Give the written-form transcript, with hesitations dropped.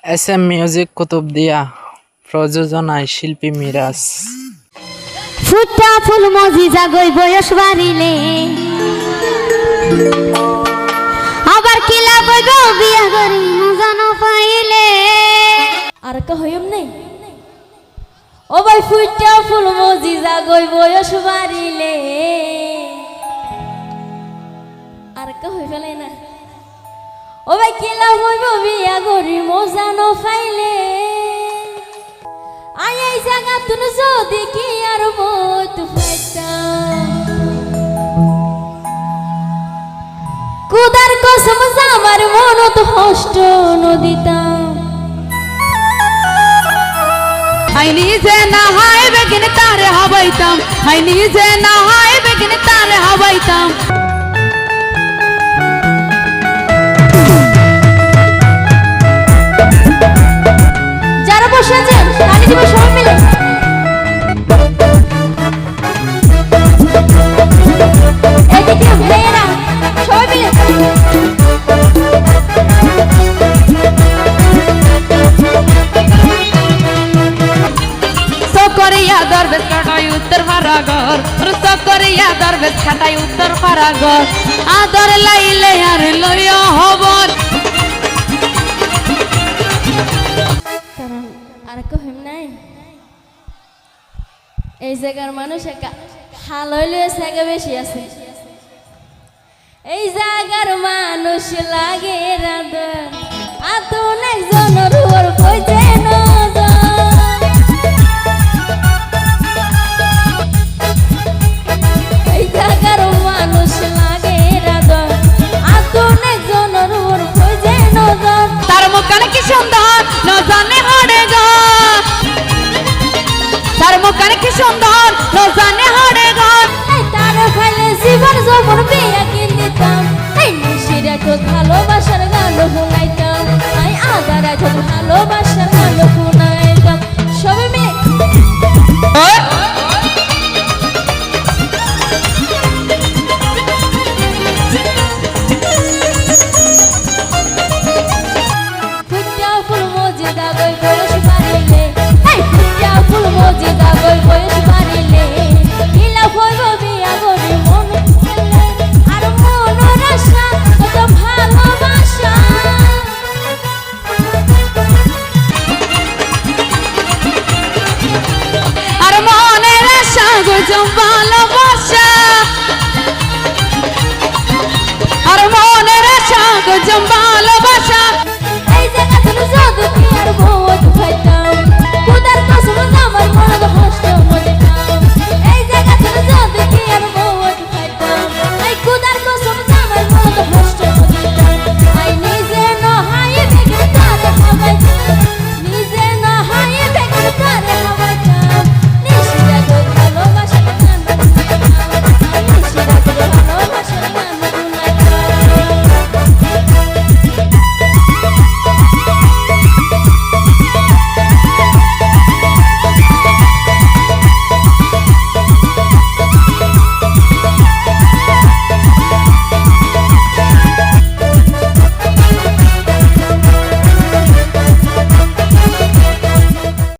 SM music Kutubdia প্রযোজনায় শিল্পী মিরাজ। ফুটা ফুল মজিজা গই বয়স বাড়িলে আবার কিলা বইব বিয়া করি জানো পাইলে আর কা হইম নাই ও ভাই ফুটা ফুল মজিজা গই বয়স বাড়িলে আর কা হই ফেলে না ও ভাই কিলা বইব বিয়া করি জানো পাইলে আই এই জায়গা তুন যদি কি আর মত ফাইতা কুদার কসম আমার মনত হষ্ট নদিতাম হাই নিজে না হাই বেগিন তারে হাবাইতাম হাই নিজে না হাই বেগিন তারে হাবাইতাম যারা বসে আছেন তালি দিব সবাই মিলে এদিকে মেয়েরা সবাই মিলে সকরিয়া দরবেশ কাটাই উত্তর ফারাগর সকরিয়া দরবেশ কাটাই উত্তর ফারাগর আদর লাইলে আর লইয়া হবর কারণ আর কহিম নাই এই জায়গার মানুষ হাল হইলে জায়গা বেশি আছে এই জায়গার মানুষ লাগে রাধর আতুন একজনের ওর কইছে এই জায়গার মানুষ লাগে রাধর আতুন একজনের ওর কইছে নজর তার মুখখানে কি সুন্দর ন জানে হড়ে গো তার মুখখানে কি সুন্দর ন জানে হড়ে গো তার ফাইলে জীবন যৌবন বিয়া কিনতাম এই নিশিরা তো ভালোবাসার গান শুনাইতাম আই আদারা তো ভালোবাসার গান শুনাইতাম সবে মিলে ফুটা ফুল মজিদা গই বয়স বাড়িলে এই ফুটা ফুল মজিদা গই বয়স বাড়িলে কিলা হইব বিয়া করি মন খুলে আর মনের আশা কত ভালোবাসা আর মনের আশা গজম ভালোবাসা আর মনের আশা গজম ভালোবাসা